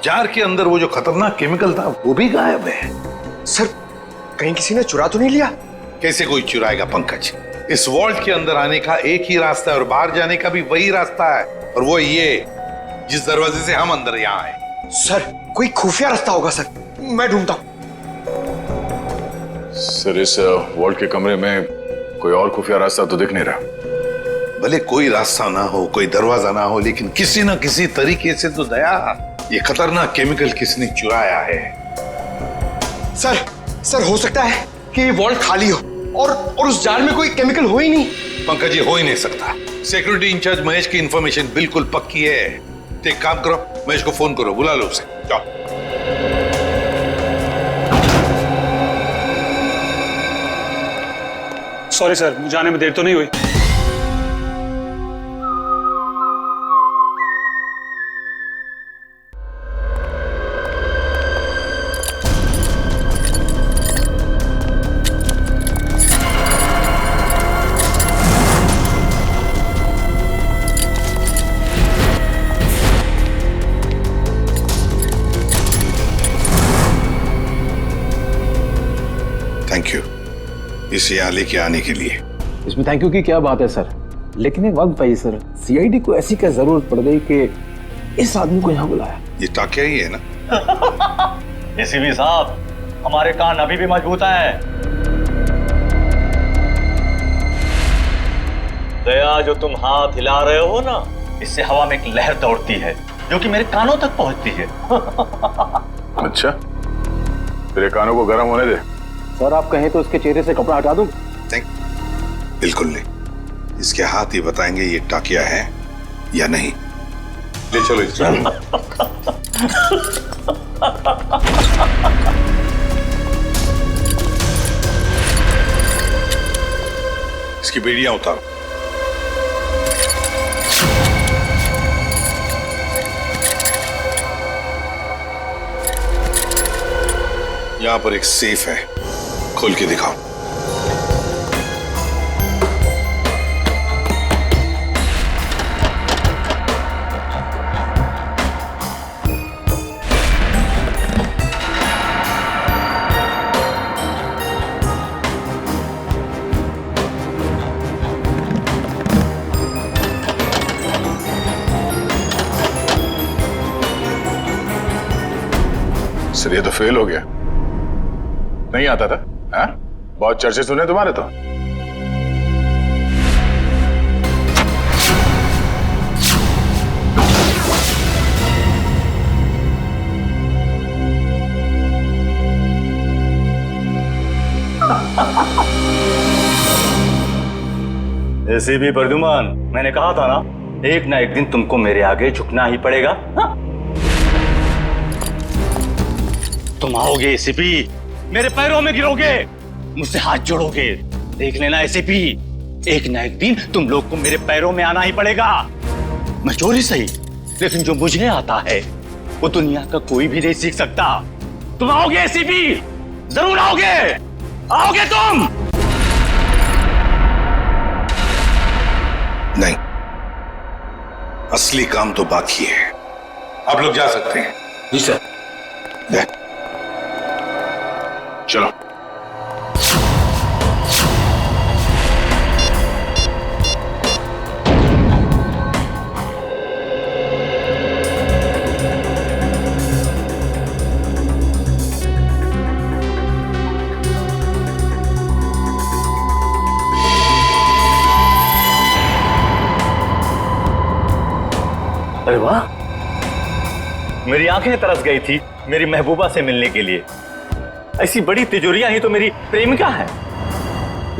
Jar के अंदर वो जो खतरनाक केमिकल था वो भी गायब है। सर, कहीं किसी ने चुरा तो नहीं लिया? कैसे कोई चुराएगा पंकज? इस वॉल्ट के अंदर आने का एक ही रास्ता है और बाहर जाने का भी वही रास्ता है, और वो ये जिस दरवाजे से हम अंदर यहाँ आए। सर, कोई खुफिया रास्ता होगा सर, मैं ढूंढता हूँ। सर, इस वॉल्ट के कमरे में कोई और खुफिया रास्ता तो दिख नहीं रहा। भले कोई रास्ता ना हो, कोई दरवाजा ना हो, लेकिन किसी ना किसी तरीके से तो दया ये खतरनाक केमिकल किसने चुराया है। सर हो सकता है कि ये वॉल्ट खाली हो और उस जार में कोई केमिकल हो ही नहीं। पंकज, ये हो ही नहीं सकता। सिक्योरिटी इंचार्ज महेश की इंफॉर्मेशन बिल्कुल पक्की है। तो एक काम करो, महेश को फोन करो, बुला लो उसे। जाओ। सॉरी सर, मुझे आने में देर तो नहीं हुई? थैंक यू इसे यहाँ लेके आने के लिए। इसमें थैंक यू की क्या बात है सर, लेकिन एक वक्त पाई सर, सीआईडी को ऐसी क्या जरूरत पड़ गई कि इस आदमी को यहाँ बुलाया? ये टाकिया ही है ना? एसीपी साहब, हमारे कान अभी भी मजबूत हैं। दया, जो तुम हाथ हिला रहे हो ना, इससे हवा में एक लहर दौड़ती है जो कि मेरे कानों तक पहुंचती है। अच्छा, तेरे कानों को गर्म होने दे। सर, आप कहें तो इसके चेहरे से कपड़ा हटा दूं? बिल्कुल नहीं, इसके हाथ ही बताएंगे ये टाकिया है या नहीं। ले चलो इसको। इसकी बेड़ियां उतारो। यहां पर एक सेफ है, खोल के दिखाओ। सर, ये तो फेल हो गया। नहीं आता था? हाँ? बहुत चर्चे सुने तुम्हारे तो। एसीपी प्रद्युमन, मैंने कहा था ना, एक ना एक दिन तुमको मेरे आगे झुकना ही पड़ेगा। हाँ? तुम आओगे एसीपी, मेरे पैरों में गिरोगे, मुझसे हाथ जोड़ोगे। देख लेना एसीपी, एक ना एक दिन तुम लोग को मेरे पैरों में आना ही पड़ेगा। मैं चोरी सही, लेकिन जो मुझे आता है वो दुनिया का कोई भी नहीं सीख सकता। तुम आओगे एसीपी, जरूर आओगे, आओगे तुम। नहीं, असली काम तो बाकी है। आप लोग जा सकते हैं। जी सर। चलो। अरे वाह, मेरी आंखें तरस गई थी मेरी महबूबा से मिलने के लिए। ऐसी बड़ी तिजोरियां ही तो मेरी प्रेमिका है।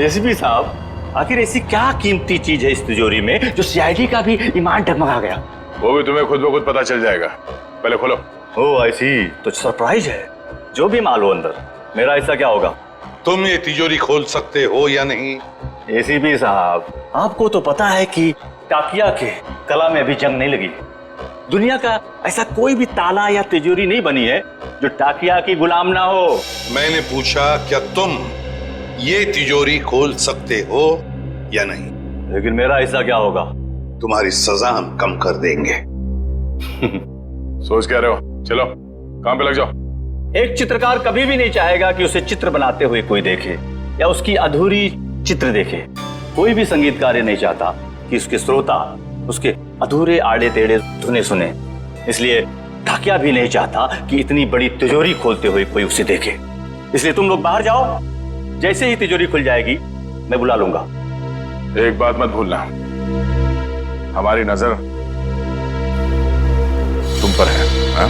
एसीपी साहब, आखिर ऐसी क्या कीमती चीज है इस तिजोरी में जो सीआईडी का भी ईमान डगमगा गया? वो भी तुम्हें खुद ब खुद पता चल जाएगा, पहले खोलो। ओह आई सी, तो सरप्राइज है। जो भी माल हो अंदर, मेरा हिस्सा क्या होगा? तुम ये तिजोरी खोल सकते हो या नहीं? एसीपी साहब, आपको तो पता है कि टाकिया के कला में अभी जंग नहीं लगी। दुनिया का ऐसा कोई भी ताला या तिजोरी नहीं बनी है जो टाकिया की गुलाम ना हो। मैंने पूछा क्या तुम ये तिजोरी खोल सकते हो या नहीं? लेकिन मेरा हिस्सा क्या होगा? तुम्हारी सजा हम कम कर देंगे। सोच क्या रहे हो? चलो काम पे लग जाओ। एक चित्रकार कभी भी नहीं चाहेगा कि उसे चित्र बनाते हुए कोई देखे या उसकी अधूरी चित्र देखे। कोई भी संगीतकार ये नहीं चाहता कि उसके श्रोता उसके अधूरे आड़े टेढ़े धुने सुने। इसलिए ढाकिया भी नहीं चाहता कि इतनी बड़ी तिजोरी खोलते हुए कोई उसे देखे। इसलिए तुम लोग बाहर जाओ, जैसे ही तिजोरी खुल जाएगी मैं बुला लूंगा। एक बात मत भूलना, हमारी नजर तुम पर है। हा?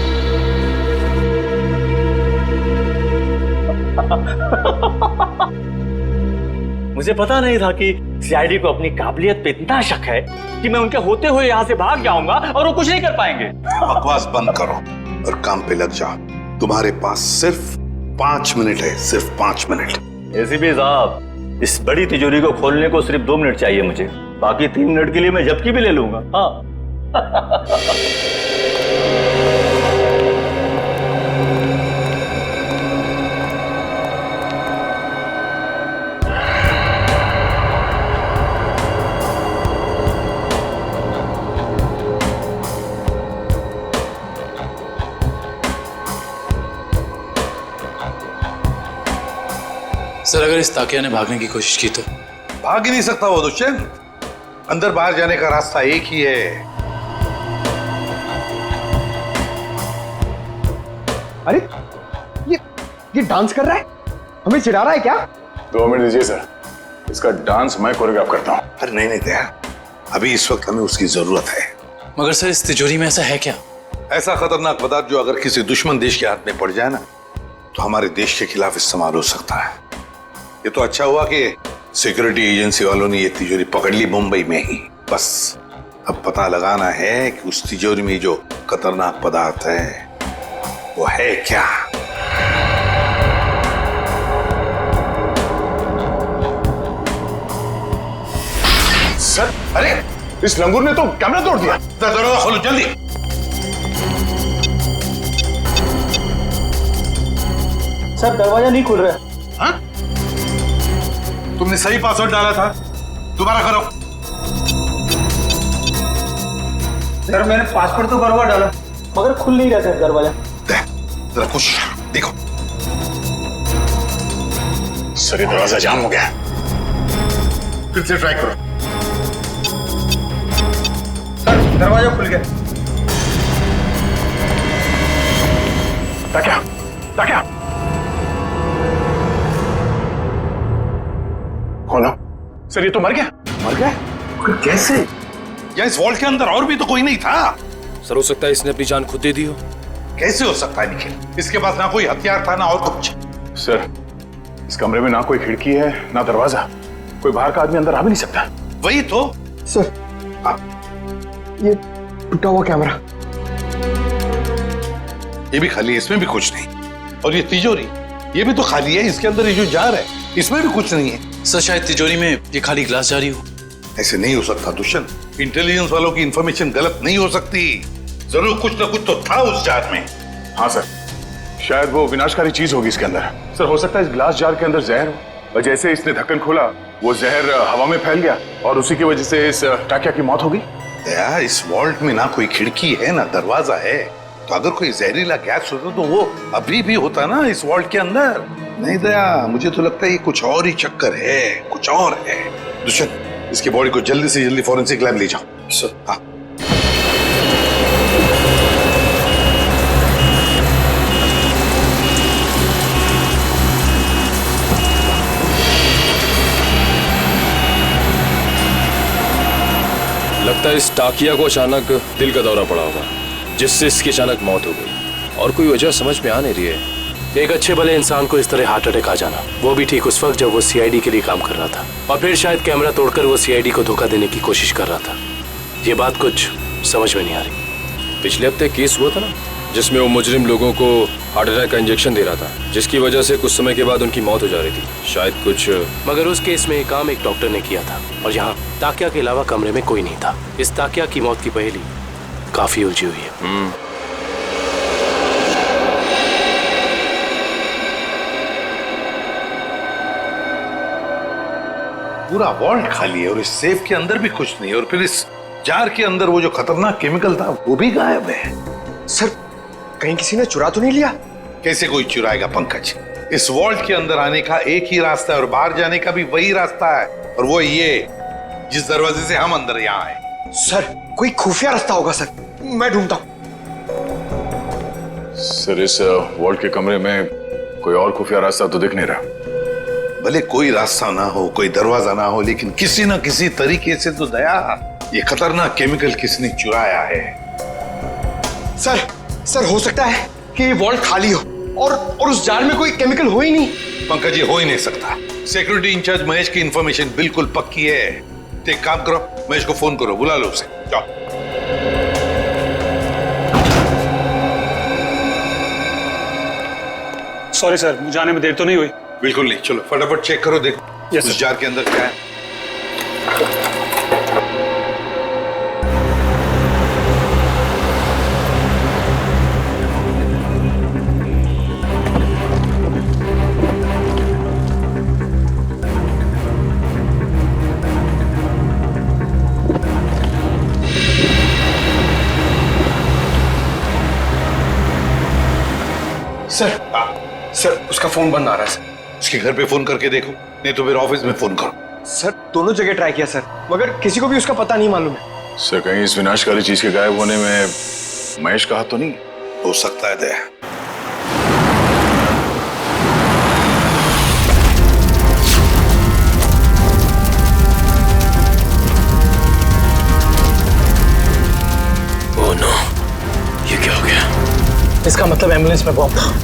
मुझे पता नहीं था कि सीआईडी को अपनी काबिलियत पे इतना शक है कि मैं उनके होते हुए यहाँ से भाग जाऊंगा और वो कुछ नहीं कर पाएंगे। बकवास बंद करो और काम पे लग जाओ। तुम्हारे पास सिर्फ 5 मिनट है, सिर्फ 5 मिनट। एसीपी साहब, इस बड़ी तिजोरी को खोलने को सिर्फ 2 मिनट चाहिए मुझे, बाकी 3 मिनट के लिए मैं झपकी भी ले लूंगा। हाँ। सर अगर इस ताकिया ने भागने की कोशिश की तो? भाग ही नहीं सकता वो दुष्यंत। अंदर बाहर जाने का रास्ता एक ही है। अरे ये डांस कर रहा है, हमें चिढ़ा रहा है क्या? 2 मिनट दीजिए सर, इसका डांस मैं कोरियोग्राफ करता हूँ। अरे नहीं नहीं दया, अभी इस वक्त हमें उसकी जरूरत है। मगर सर इस तिजोरी में ऐसा है क्या? ऐसा खतरनाक पदार्थ जो अगर किसी दुश्मन देश के हाथ में पड़ जाए ना तो हमारे देश के खिलाफ इस्तेमाल हो सकता है। ये तो अच्छा हुआ कि सिक्योरिटी एजेंसी वालों ने ये तिजोरी पकड़ ली मुंबई में ही। बस अब पता लगाना है कि उस तिजोरी में जो खतरनाक पदार्थ है वो है क्या। सर अरे इस लंगूर ने तो कैमरा तोड़ दिया। दरवाजा खोलो जल्दी। सर दरवाजा नहीं खुल रहा है। हाँ? तुमने सही पासवर्ड डाला था, दोबारा करो। सर मैंने पासवर्ड तो बराबर डाला मगर खुल नहीं रहा सर दरवाजा। जरा कुछ देखो। सर ये दरवाजा जाम हो गया। फिर से ट्राई करो। सर दरवाजा खुल गया। ताकिया, ताकिया खोलो। सर ये तो मर गया। मर गया? कैसे? या इस वॉल्ट के अंदर और भी तो कोई नहीं था। सर हो सकता है इसने अपनी जान खुद दे दी हो। कैसे हो सकता है निखिल? इसके पास ना कोई हथियार था ना और कुछ। सर इस कमरे में ना कोई खिड़की है ना दरवाजा, कोई बाहर का आदमी अंदर आ भी नहीं सकता। वही तो। सर ये टूटा हुआ कैमरा, ये भी खाली है, इसमें भी कुछ नहीं। और ये तिजोरी, ये भी तो खाली है, इसके अंदर ये जो जार है इसमें भी कुछ नहीं है। सर शायद तिजोरी में ये खाली ग्लास जारी हो। ऐसे नहीं हो सकता दुष्यंत। इंटेलिजेंस वालों की इंफॉर्मेशन गलत नहीं हो सकती। जरूर कुछ ना कुछ तो था उस जार में। हाँ सर, शायद वो विनाशकारी चीज होगी इसके अंदर। सर हो सकता है इस ग्लास जार के अंदर जहर हो, और जैसे इसने ढक्कन खोला वो जहर हवा में फैल गया और उसी की वजह से इस टाकिया की मौत हो गई। दया, इस वॉल्ट में ना कोई खिड़की है ना दरवाजा है, तो अगर कोई जहरीला गैस होता तो वो अभी भी होता ना इस वॉल्ट के अंदर। नहीं दया, मुझे तो लगता है ये कुछ और ही चक्कर है, कुछ और है। दुष्यंत इसकी बॉडी को जल्दी से जल्दी फॉरेंसिक लैब ले जाओ। सर हाँ। लगता है इस टाकिया को अचानक दिल का दौरा पड़ा होगा, जिससे इसकी अचानक मौत हो गई और कोई वजह समझ में आ नहीं रही है। एक अच्छे भले इंसान को इस तरह हार्ट अटैक आ जाना, वो भी ठीक उस वक्त जब वो सीआईडी के लिए काम कर रहा था, और फिर शायद कैमरा तोड़कर वो सीआईडी को धोखा देने की कोशिश कर रहा था। ये बात कुछ समझ में नहीं आ रही। पिछले हफ्ते केस हुआ था ना, जिसमें वो मुजरिम लोगों को हार्ट अटैक का इंजेक्शन दे रहा था, जिसकी वजह से कुछ समय के बाद उनकी मौत हो जा रही थी शायद कुछ। मगर उस केस में काम एक डॉक्टर ने किया था और यहाँ ताकिया के अलावा कमरे में कोई नहीं था। इस ताकिया की मौत की पहेली काफी उलझी हुई है। पूरा वॉल्ट खाली है और इस सेफ के अंदर भी कुछ नहीं, और फिर इस जार के अंदर वो जो खतरनाक केमिकल था वो भी गायब है। सर कहीं किसी ने चुरा तो नहीं लिया? कैसे कोई चुराएगा पंकज? इस वॉल्ट के अंदर आने का एक ही रास्ता है और बाहर जाने का भी वही रास्ता है, और वो ये जिस दरवाजे से हम अंदर यहाँ आए। सर कोई खुफिया रास्ता होगा सर, मैं ढूंढता हूँ। सर इस वॉल्ट के कमरे में कोई और खुफिया रास्ता तो दिख नहीं रहा। भले कोई रास्ता ना हो, कोई दरवाजा ना हो, लेकिन किसी ना किसी तरीके से तो दया ये खतरनाक केमिकल किसने चुराया है। सर हो सकता है कि ये वॉल्ट खाली हो और उस जार में कोई केमिकल हो ही नहीं। पंकज ये हो ही नहीं सकता। सिक्योरिटी इंचार्ज महेश की इंफॉर्मेशन बिल्कुल पक्की है। तो एक काम करो, महेश को फोन करो, बुला लो उसे। जाओ। सॉरी सर, मुझे आने में देर तो नहीं हुई? बिल्कुल नहीं, चलो फटाफट चेक करो, देखो Yes, उस sir. जार के अंदर क्या है। सर उसका फोन बंद आ रहा है सर। उसके घर पे फोन करके देखो, नहीं तो फिर ऑफिस में फोन करो। सर दोनों जगह ट्राई किया सर, मगर किसी को भी उसका पता नहीं मालूम है। सर कहीं इस विनाशकारी चीज के गायब होने में महेश का हाथ तो नहीं? हो सकता है दया। ओह नो, ये क्या हो गया? इसका मतलब एम्बुलेंस में बॉम्ब था।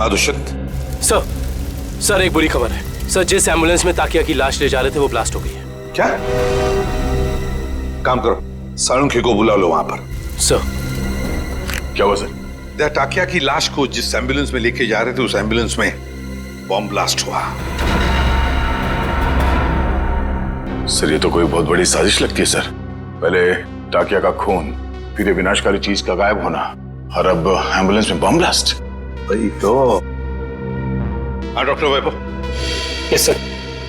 दुष्यंत, सर एक बुरी खबर है सर। जिस एम्बुलेंस में ताकिया की लाश ले जा रहे थे वो ब्लास्ट हो गई है। क्या? काम करो, साळुंखे को बुला लो वहां पर। सर क्या हुआ सर? दया, टाकिया की लाश को जिस एम्बुलेंस में लेके जा रहे थे उस एम्बुलेंस में बॉम्ब ब्लास्ट हुआ। सर ये तो कोई बहुत बड़ी साजिश लगती है सर। पहले टाकिया का खून, फिर ये विनाशकारी चीज का गायब होना, और अब एम्बुलेंस में बम ब्लास्ट। वही तो। हाँ डॉक्टर वैभव। Yes sir.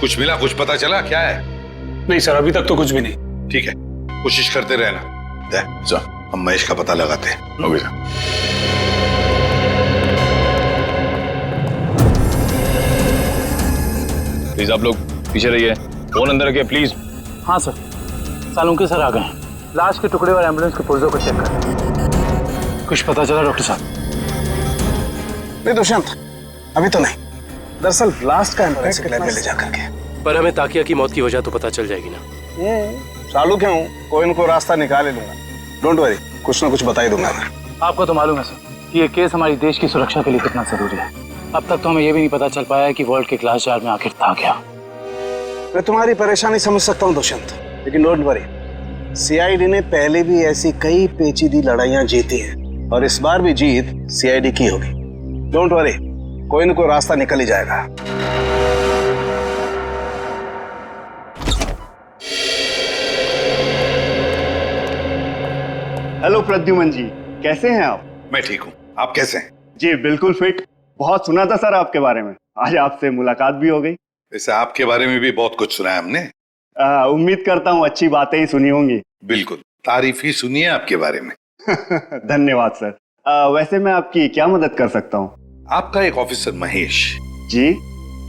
कुछ मिला, कुछ पता चला क्या है? नहीं सर, अभी तक तो कुछ भी नहीं। ठीक है, कोशिश करते रहना। दया, सर हम महेश का पता लगाते हैं। Okay sir. प्लीज आप लोग पीछे रहिए, फोन अंदर रखिए प्लीज। हाँ सर, सालुंके सर आ गए। लाश के टुकड़े और एम्बुलेंस के पुर्जों को चेक कर। कुछ पता चला डॉक्टर साहब? नहीं दुष्यंत, अभी तो नहीं। दरअसल ब्लास्ट का एम्बुलेंस के ले जा करके। पर हमें ताकिया की मौत की वजह तो पता चल जाएगी ना। चालू क्यों? कोई न कोई रास्ता निकाल ही लूंगा। डोंट वरी, कुछ ना कुछ बता ही दूंगा मैं। आपको तो मालूम है सर कि ये केस हमारी देश की सुरक्षा के लिए कितना जरूरी है। अब तक तो हमें ये भी नहीं पता चल पाया कि वॉल्ट के ग्लास जार में आखिर था क्या। मैं तुम्हारी परेशानी समझ सकता हूँ दुष्यंत, लेकिन डोंट वरी, सीआईडी ने पहले भी ऐसी कई पेचीदी लड़ाइयां जीती हैं और इस बार भी जीत सीआईडी की होगी। डोंट वरी, कोई न कोई रास्ता निकल ही जाएगा। हेलो प्रद्युमन जी, कैसे हैं आप? मैं ठीक हूँ, आप कैसे हैं? जी बिल्कुल फिट। बहुत सुना था सर आपके बारे में, आज आपसे मुलाकात भी हो गई। वैसे आपके बारे में भी बहुत कुछ सुना है हमने। उम्मीद करता हूँ अच्छी बातें ही सुनी होंगी। बिल्कुल, तारीफ ही सुनी है आपके बारे में। धन्यवाद सर। वैसे मैं आपकी क्या मदद कर सकता हूँ? आपका एक ऑफिसर महेश जी,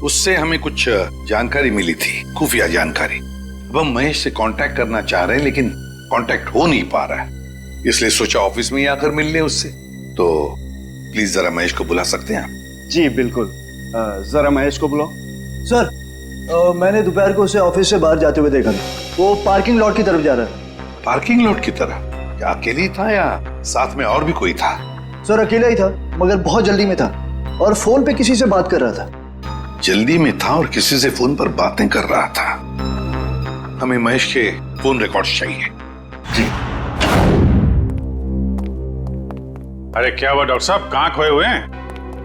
उससे हमें कुछ जानकारी मिली थी, खुफिया जानकारी। अब हम महेश से कांटेक्ट करना चाह रहे हैं लेकिन कांटेक्ट हो नहीं पा रहा है, इसलिए सोचा ऑफिस में ही आकर मिल लें उससे। तो प्लीज जरा महेश को बुला सकते हैं आप? जी बिल्कुल, जरा महेश को बुलाओ। सर मैंने दोपहर को उसे ऑफिस से बाहर जाते हुए देखा था। वो पार्किंग लॉट की तरफ जा रहा है। पार्किंग लॉट की तरफ? क्या अकेले ही था या साथ में और भी कोई था? सर अकेला ही था, मगर बहुत जल्दी में था और फोन पे किसी से बात कर रहा था। जल्दी में था और किसी से फोन पर बातें कर रहा था। हमें महेश के फोन रिकॉर्ड्स चाहिए। जी। अरे क्या हुआ डॉक्टर साहब, कहाँ खोए हुए हैं?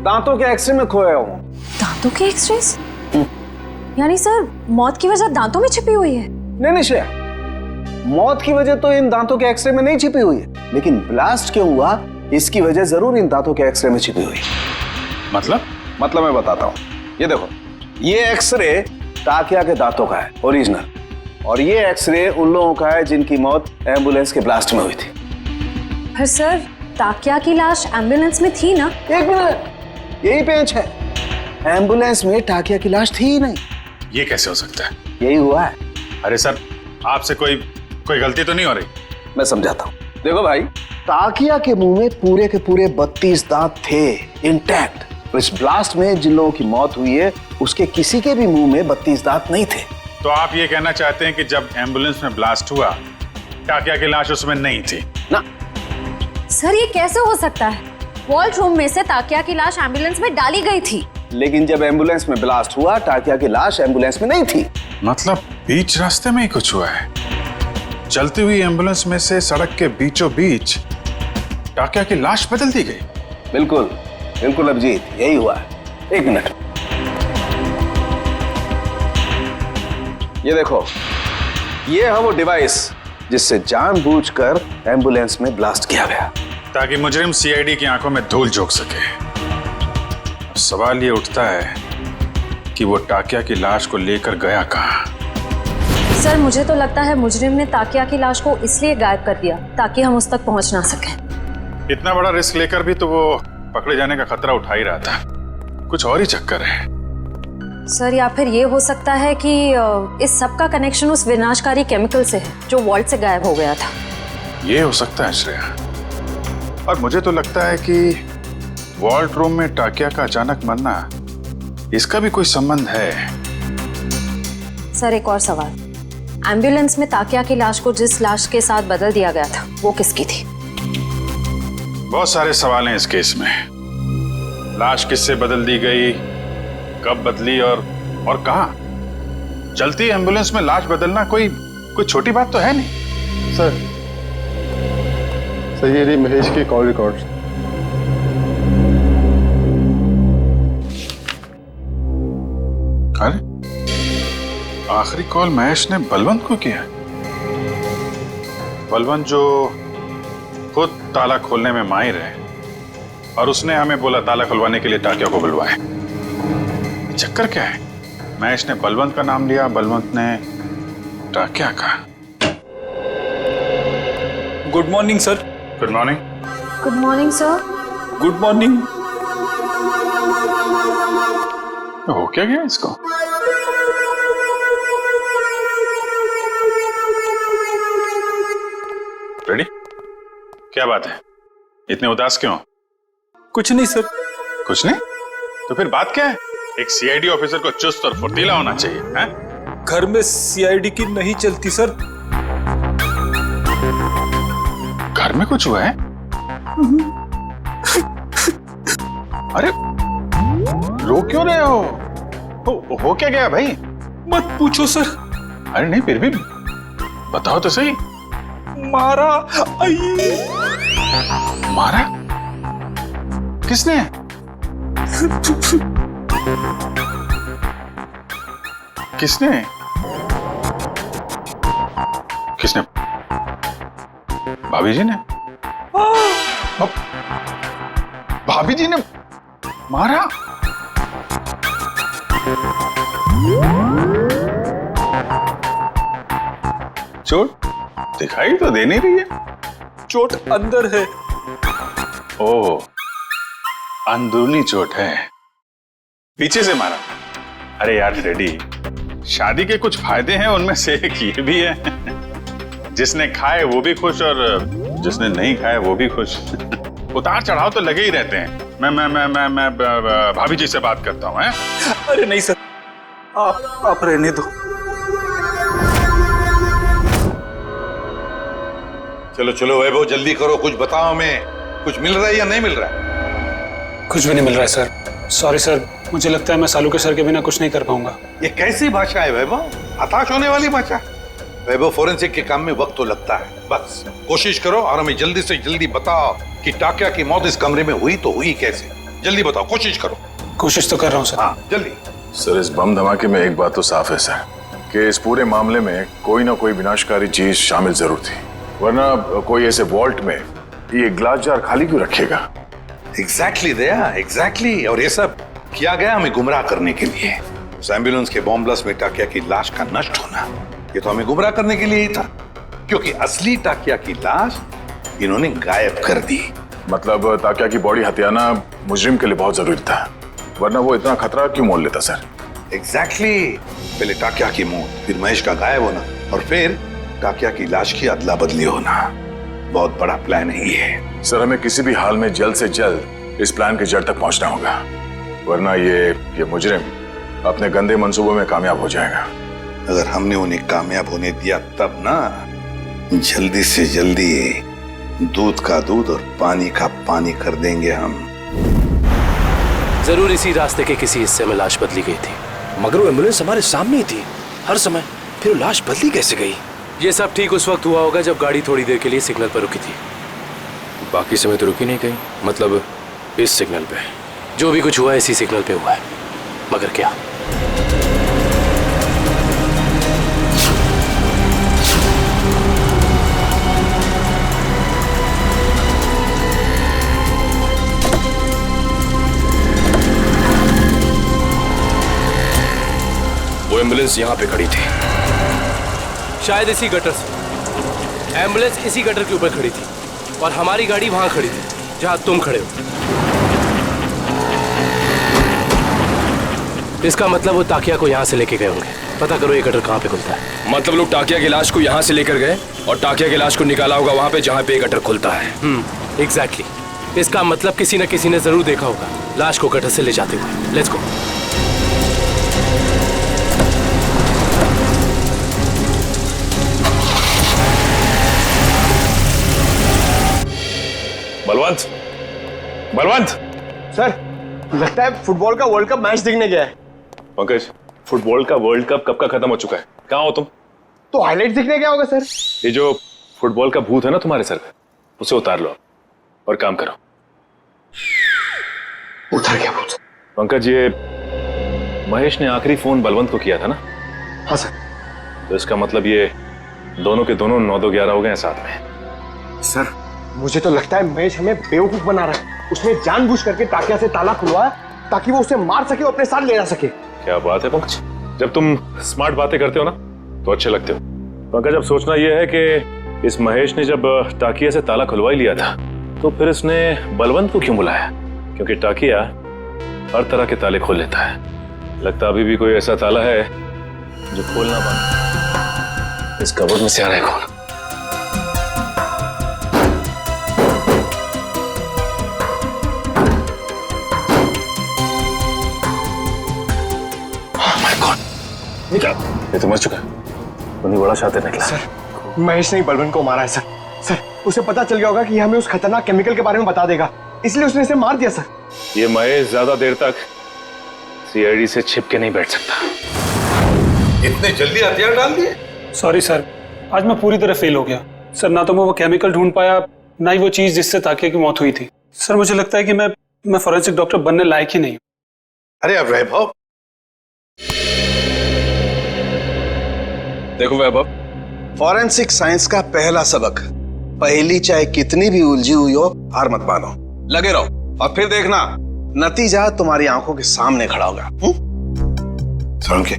दांतों के एक्सरे में खोया हूँ। दांतों के एक्सरेस? यानी सर मौत की वजह दांतों में छिपी हुई है? नहीं श्रेया, मौत की वजह तो इन दांतों के एक्सरे में नहीं छिपी हुई है, लेकिन ब्लास्ट क्यों हुआ इसकी वजह जरूर इन दांतों के एक्सरे में छिपी हुई है। मतलब मैं बताता हूँ। ये देखो, ये एक्सरे टाकिया के दांतों का है, ओरिजिनल। और ये एक्सरे उन लोगों का है जिनकी मौत एम्बुलेंस के ब्लास्ट में हुई थी। पर सर, ताकिया की लाश एम्बुलेंस में थी ना? एक मिनट, यही पेंच है। एम्बुलेंस में टाकिया की लाश थी ही नहीं। ये कैसे हो सकता है? यही हुआ है। अरे सर, आपसे कोई गलती तो नहीं हो रही? मैं समझाता हूँ। देखो भाई, ताकिया के मुंह में पूरे के पूरे 32 दांत थे, इंटैक्ट। इस ब्लास्ट में जिन लोगों की मौत हुई है उसके किसी के भी मुंह में 32 दांत नहीं थे। तो आप ये कहना चाहते हैं कि जब एम्बुलेंस में ब्लास्ट हुआ टाकिया की लाश उसमें नहीं थी? ना सर, ये कैसे हो सकता है? वॉल्ट रूम में से ताकिया की लाश एम्बुलेंस में डाली गई थी। लेकिन जब एम्बुलेंस में ब्लास्ट हुआ टाकिया की लाश एम्बुलेंस में नहीं थी। मतलब बीच रास्ते में ही कुछ हुआ है? चलती हुई एम्बुलेंस में से सड़क के बीचों बीच टाकिया की लाश बदल दी गई? बिल्कुल बिल्कुल अभिजीत, यही हुआ है। एक मिनट, ये देखो, ये है वो डिवाइस जिससे जानबूझकर एम्बुलेंस में ब्लास्ट किया गया, ताकि मुजरिम सीआईडी की आंखों में धूल झोंक सके। सवाल ये उठता है कि वो टाकिया की लाश को लेकर गया कहां? सर, मुझे तो लगता है मुजरिम ने ताकिया की लाश को इसलिए गायब कर दिया ताकि हम उस तक पहुंच ना सकें। इतना बड़ा रिस्क लेकर भी तो वो पकड़े जाने का खतरा उठा ही रहा था। कुछ और ही चक्कर है। सर, या फिर ये हो सकता है कि इस सब का कनेक्शन उस विनाशकारी केमिकल से है जो वॉल्ट से गायब हो गया था। ये हो सकता है श्रेया, और मुझे तो लगता है कि वॉल्ट रूम में टाकिया का अचानक मरना, इसका भी कोई संबंध है। सर, एक और सवाल, एम्बुलेंस में ताकिया की लाश को जिस लाश के साथ बदल दिया गया था वो किसकी थी? बहुत सारे सवाल हैं इस केस में। लाश किससे बदल दी गई, कब बदली और कहां? चलती एम्बुलेंस में लाश बदलना कोई छोटी बात तो है नहीं। सर ये रही महेश के कॉल रिकॉर्ड। अरे, आखिरी कॉल महेश ने बलवंत को किया। बलवंत जो खुद ताला खोलने में माहिर है, और उसने हमें बोला ताला खुलवाने के लिए टाकिया को बुलवाए। चक्कर क्या है? महेश ने बलवंत का नाम लिया, बलवंत ने टाकिया का। Good morning sir. Good morning. Good morning sir. Good morning. हो क्या गया इसको? रेडी? क्या बात है, इतने उदास क्यों? कुछ नहीं सर। कुछ नहीं? तो फिर बात क्या है? एक सीआईडी ऑफिसर को चुस्त और फुर्तीला होना चाहिए, हैं? घर में सीआईडी की नहीं चलती सर। घर में कुछ हुआ है? अरे, रो क्यों रहे हो क्या गया भाई? मत पूछो सर। अरे नहीं, फिर भी बताओ तो सही। मारा। मारा? किसने? किसने? किसने? भाभी जी ने? भाभी जी ने मारा? चोट दिखाई तो दे नहीं रही है। चोट अंदर है। ओह, अंदरूनी चोट है, पीछे से मारा। अरे यार रेडी, शादी के कुछ फायदे हैं, उनमें से एक ये भी है, जिसने खाए वो भी खुश और जिसने नहीं खाए वो भी खुश। उतार चढ़ाव तो लगे ही रहते हैं। मैं भाभी जी से बात करता हूँ। अरे नहीं सर, आप रहने दो। चलो चलो वैभव, जल्दी करो, कुछ बताओ हमें। कुछ मिल रहा है या नहीं मिल रहा है? कुछ भी नहीं मिल रहा है सर। सॉरी सर, मुझे लगता है मैं सालू सर के बिना कुछ नहीं कर पाऊंगा। ये कैसी भाषा है वैभव? हताश होने वाली भाषा। वैभव, फोरेंसिक के काम में वक्त तो लगता है, बस कोशिश करो और हमें जल्दी से जल्दी बताओ कि टाकिया की मौत इस कमरे में हुई तो हुई कैसे। जल्दी बताओ, कोशिश करो। कोशिश तो कर रहा हूँ सर। हाँ जल्दी। सर, इस बम धमाके में एक बात तो साफ है सर, कि इस पूरे मामले में कोई ना कोई विनाशकारी चीज शामिल जरूर थी, वरना कोई ऐसे वॉल्ट में ये ग्लास जार खाली क्यों रखेगा? एग्जैक्टली दया, एग्जैक्टली। और ये सब किया गया हमें गुमराह करने के लिए। उस एम्बुलेंस के बॉम्ब ब्लास्ट में टाकिया की लाश का नष्ट होना, ये तो हमें गुमराह करने के लिए ही था, क्योंकि असली टाकिया की लाश इन्होंने गायब कर दी। मतलब ताकिया की बॉडी हथियाना मुजरिम के लिए बहुत जरूरी था, वरना वो इतना खतरा क्यों मोल लेता सर? एग्जैक्टली। पहले टाकिया की मौत, फिर महेश का गायब होना, और फिर टाकिया की लाश की अदला बदली होना। बहुत बड़ा प्लान है ये। सर, हमें किसी भी हाल में जल्द से जल्द इस प्लान की जड़ तक पहुंचना होगा, वरना ये मुजरिम अपने गंदे मंसूबों में कामयाब हो जाएगा। अगर हमने उन्हें कामयाब होने दिया तब ना, जल्दी से जल्दी दूध का दूध और पानी का पानी कर देंगे हम। जरूर इसी रास्ते के किसी हिस्से में लाश बदली गई थी, मगर वो एम्बुलेंस हमारे सामने ही थी हर समय, फिर वो लाश बदली कैसे गई? ये सब ठीक उस वक्त हुआ होगा जब गाड़ी थोड़ी देर के लिए सिग्नल पर रुकी थी। बाकी समय तो रुकी नहीं गई, मतलब इस सिग्नल पे। जो भी कुछ हुआ है इसी सिग्नल पे हुआ है, मगर क्या? वो एम्बुलेंस यहाँ पे खड़ी थी, शायद इसी गटर से। एम्बुलेंस इसी गटर के ऊपर खड़ी थी और हमारी गाड़ी वहां खड़ी थी जहां तुम खड़े हो। इसका मतलब वो टाकिया को यहाँ से लेके गए होंगे। पता करो ये गटर कहाँ पे खुलता है। मतलब लोग टाकिया की लाश को यहाँ से लेकर गए और टाकिया की लाश को निकाला होगा वहां पे जहाँ पे गटर खुलता है। एग्जैक्टली। इसका मतलब किसी न किसी ने जरूर देखा होगा लाश को गटर से ले जाते हुए। Let's go. Balwant, Balwant! Sir, लगता है फुटबॉल का वर्ल्ड कप मैच देखने गया है। पंकज, फुटबॉल का वर्ल्ड कप कब का खत्म हो चुका है? कहाँ हो तुम? तो हाईलाइट देखने गया होगा सर। ये जो फुटबॉल का भूत है ना तुम्हारे सर पे, उसे उतार लो और काम करो। उतर गया भूत। पंकज, ये महेश ने आखिरी फोन बलवंत को किया था ना? हाँ सर। तो इसका मतलब ये दोनों के दोनों 9-2-11 हो गए हैं साथ में। सर, मुझे तो लगता है महेश हमें बेवकूफ बना रहा है। उसने जानबूझ करके टाकिया से ताला खुलवाया ताकि वो उसे मार सके और अपने साथ ले जा सके। क्या बात है पंकज, जब तुम स्मार्ट बातें करते हो ना तो अच्छे लगते हो। पंकज, अब सोचना यह है कि इस महेश ने जब टाकिया से ताला खुलवा ही लिया था तो फिर इसने बलवंत को क्यों बुलाया? क्योंकि टाकिया हर तरह के ताले खोल लेता है। लगता अभी भी कोई ऐसा ताला है जो खोलना बंद। इस कबर्ड में से आ रहा है कौन? ये तो मर चुका है। उन्हीं बड़ा शातिर निकला। सर, महेश ने बलवंत को मारा है सर। सर, उसे पता चल गया होगा कि हमें उस खतरनाक केमिकल के बारे में बता देगा, इसलिए उसने इसे मार दिया सर। ये महेश ज्यादा देर तक सीआईडी से छिप के नहीं बैठ सकता। इतने जल्दी हथियार डाल दिए? सॉरी सर, आज मैं पूरी तरह फेल हो गया सर। ना तो मैं वो केमिकल ढूंढ पाया, ना ही वो चीज जिससे ताकिया की मौत हुई थी। सर, मुझे लगता है कि मैं फॉरेंसिक डॉक्टर बनने लायक ही नहीं हूँ। अरे अब वैभव, देखो वैभव, फॉरेंसिक साइंस का पहला सबक, पहेली चाहे कितनी भी उलझी हुई हो हार मत मानो, लगे रहो और फिर देखना नतीजा तुम्हारी आंखों के सामने खड़ा होगा। सड़के,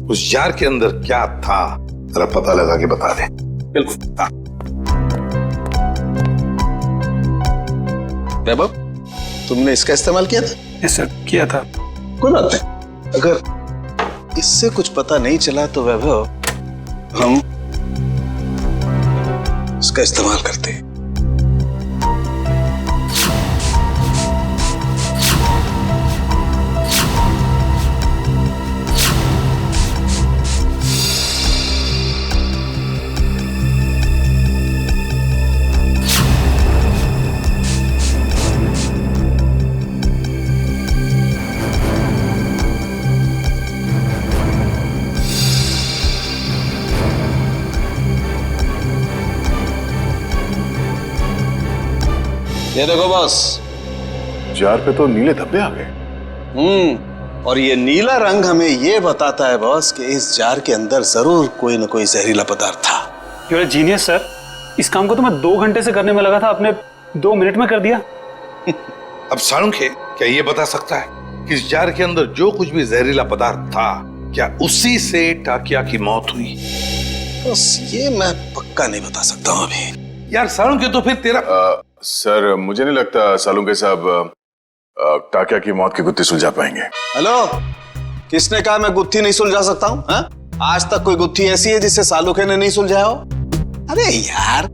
उस जार के अंदर क्या था जरा पता लगा के बता दे। बिल्कुल। हाँ। वैभव, तुमने इसका इस्तेमाल किया था? यस सर, किया था। कोई बात नहीं, अगर इससे कुछ पता नहीं चला तो वैभव हम इसका इस्तेमाल करते हैं। ये देखो बॉस, जार पे तो नीले धब्बे आ गए। और ये नीला रंग हमें ये बताता है बॉस कि इस जार के अंदर जरूर कोई न कोई जहरीला पदार्थ था। You are genius sir. इस काम को तो मैं 2 घंटे से करने में लगा था, आपने 2 मिनट में कर दिया। अब साळुंखे क्या ये बता सकता है कि इस जार के अंदर जो कुछ भी जहरीला पदार्थ था, क्या उसी से टाकिया की मौत हुई? बस ये मैं पक्का नहीं बता सकता हूँ अभी। यार सालुंग के तो फिर तेरा सर मुझे नहीं लगता सालुंके साहब टाकिया की मौत की गुत्थी सुलझा पाएंगे। हेलो, किसने कहा मैं गुत्थी नहीं सुलझा सकता हूँ? आज तक कोई गुत्थी ऐसी है जिससे सालुंके ने नहीं सुलझाया हो? अरे यार,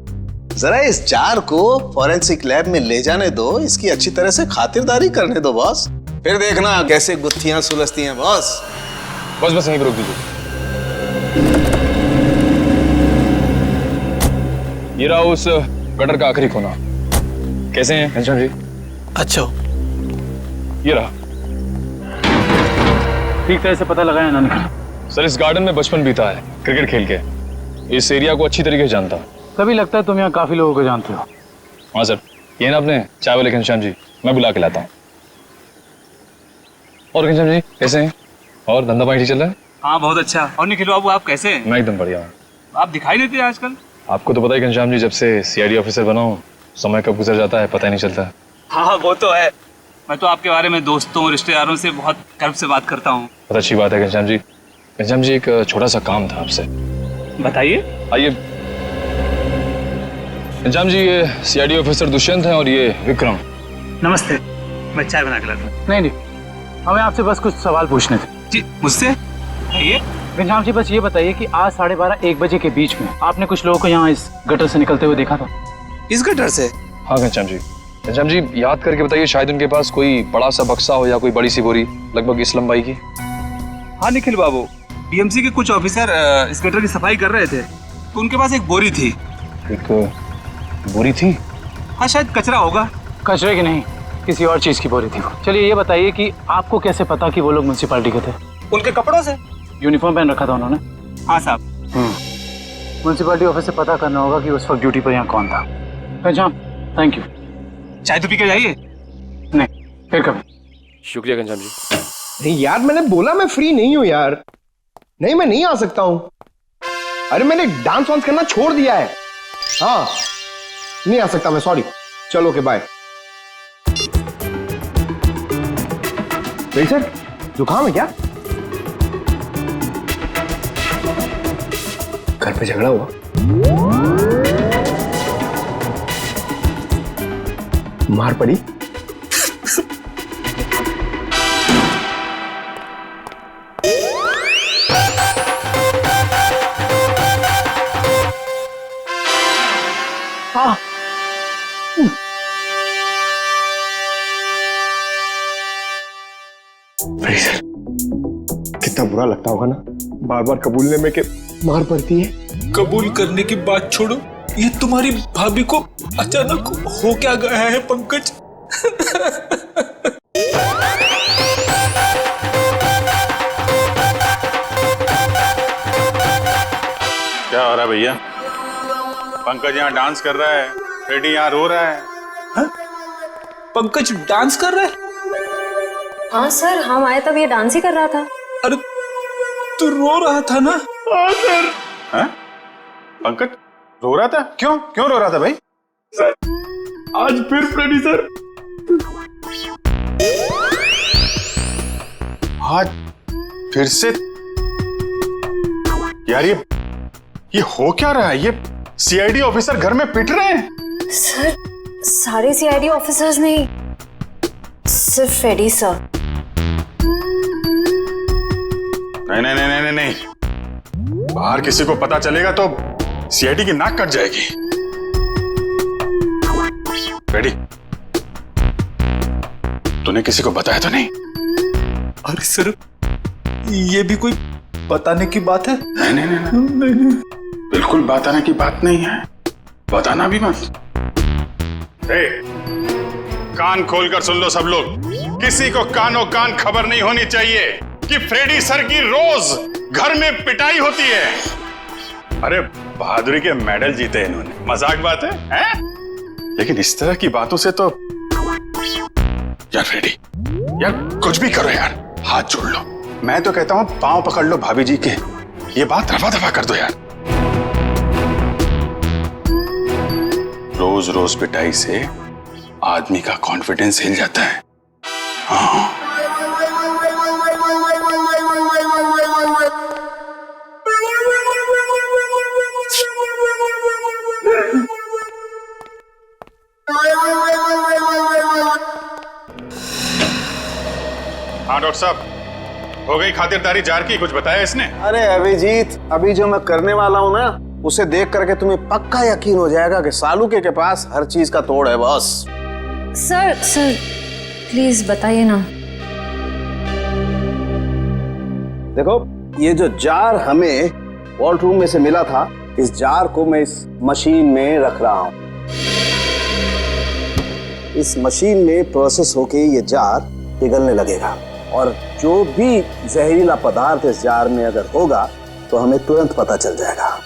जरा इस जार को फॉरेंसिक लैब में ले जाने दो, इसकी अच्छी तरह से खातिरदारी करने दो बॉस, फिर देखना कैसे गुत्थियां सुलझती हैं बॉस। बस यहीं पर रोक दीजिए। ये रहा उस गटर का आखिरी कोना। कैसे हैं घनश्याम जी? अच्छा, ये रहा। ठीक तरह से पता लगाया ना निकल। सर इस गार्डन में बचपन बीता है क्रिकेट खेल के, इस एरिया को अच्छी तरीके से जानता हूँ। तभी लगता है तुम यहाँ काफी लोगों को जानते हो। हाँ सर, ये ना अपने चाय वाले घनश्याम जी, मैं बुला के लाता हूँ। और घनश्याम जी कैसे हैं? और धंधा पानी ठीक चल रहा है? हाँ बहुत अच्छा। और निखिल बाबू आप कैसे हैं? मैं एकदम बढ़िया हूँ। आप दिखाई नहीं देते आजकल। आपको तो पता ही घनश्याम जी, जब से सीआईडी ऑफिसर बना हूँ समय कब गुजर जाता है पता ही नहीं चलता। हाँ वो तो है। मैं तो आपके बारे में दोस्तों रिश्तेदारों से बहुत गर्व से बात करता हूँ। बहुत अच्छी बात है घनश्याम जी। घनश्याम जी एक छोटा सा काम था आपसे। बताइए। आइए घनश्याम जी, ये सीआईडी ऑफिसर दुष्यंत हैं और ये विक्रम। नमस्ते, मैं चाय बना के लाता हूँ। नहीं, हमें आपसे बस कुछ सवाल पूछने थे। जी मुझसे? ये घनश्याम जी बस ये बताइए कि आज 12:30-1 बजे के बीच में आपने कुछ लोगों को यहाँ इस गटर से निकलते हुए देखा था? इस गटर से? हाँ घनश्याम जी। घनश्याम जी याद करके बताइए, शायद उनके पास कोई बड़ा सा बक्सा हो या कोई बड़ी सी बोरी लगभग इस लंबाई की। हाँ निखिल बाबू, बीएमसी के कुछ ऑफिसर इस गटर की सफाई कर रहे थे तो उनके पास एक बोरी थी। एक बोरी थी? हाँ शायद कचरा होगा। कचरे की नहीं, किसी और चीज की बोरी थी वो। चलिए ये बताइए कि आपको कैसे पता कि वो लोग म्युनिसिपैलिटी के थे? उनके कपड़ों से। यूनिफॉर्म पहन रखा था उन्होंने? हाँ साहब। म्युनिसिपैलिटी ऑफिस से पता करना होगा कि उस वक्त ड्यूटी पर यहाँ कौन था। Ghanshyam thank you. चाय तो पी के जाइए। नहीं, फिर कभी। शुक्रिया घनश्याम जी। अरे यार मैंने बोला मैं फ्री नहीं हूं यार। नहीं मैं नहीं आ सकता हूं। अरे मैंने डांस वांस करना छोड़ दिया है। हाँ नहीं आ सकता मैं, सॉरी। चलो ओके बाय। नहीं सर, जुकाम है क्या? घर पे झगड़ा हुआ? मार पड़ी? हाँ। सर कितना बुरा लगता होगा ना बार बार कबूलने में कि मार पड़ती है। कबूल करने की बात छोड़ो, ये तुम्हारी भाभी को अचानक हो क्या गया है पंकज? क्या हो रहा है भैया? पंकज यहाँ डांस कर रहा है, फ्रेडी यहाँ रो रहा है। हा? पंकज डांस कर रहा है? हाँ सर, हम आए तब ये डांस ही कर रहा था। अरे तू रो रहा था ना? हाँ सर। हाँ? पंकज रो रहा था? क्यों क्यों रो रहा था भाई? सर आज फिर फ्रेडी सर। आज फिर से? यार ये हो क्या रहा है? ये सीआईडी ऑफिसर घर में पिट रहे हैं? सर सारे सीआईडी ऑफिसर्स नहीं, सिर्फ फ्रेडी सर। नहीं नहीं नहीं नहीं नहीं, बाहर किसी को पता चलेगा तो सीआईडी की नाक कट जाएगी। फ्रेडी, तूने किसी को बताया तो नहीं? अरे सर ये भी कोई बताने की बात है? नहीं नहीं नहीं, नहीं, नहीं। बिल्कुल बताने की बात नहीं है, बताना भी मत। कान खोलकर सुन लो सब लोग, किसी को कानों कान खबर नहीं होनी चाहिए कि फ्रेडी सर की रोज घर में पिटाई होती है। अरे बहादुरी के मेडल जीते इन्होंने, मजाक बात है, हैं? लेकिन इस तरह की बातों से तो यार फ्रेडी, यार कुछ भी करो यार, हाथ जोड़ लो। मैं तो कहता हूं पांव पकड़ लो भाभी जी के, ये बात रफा दफा कर दो यार। रोज रोज पिटाई से आदमी का कॉन्फिडेंस हिल जाता है। हाँ हाँ डॉक्टर साहब, हो गई खातिरदारी जार की, कुछ बताया इसने? अरे अभिजीत, अभी जो मैं करने वाला हूँ ना, उसे देख करके तुम्हें पक्का यकीन हो जाएगा कि सालुके के पास हर चीज का तोड़ है बस। सर प्लीज बताइए ना। देखो, ये जो जार हमें वॉल्ट रूम में से मिला था, इस जार को मैं इस मशीन में रख रहा हूं। इस मशीन में प्रोसेस होके ये जार पिघलने लगेगा और जो भी जहरीला पदार्थ इस जार में अगर होगा तो हमें तुरंत पता चल जाएगा।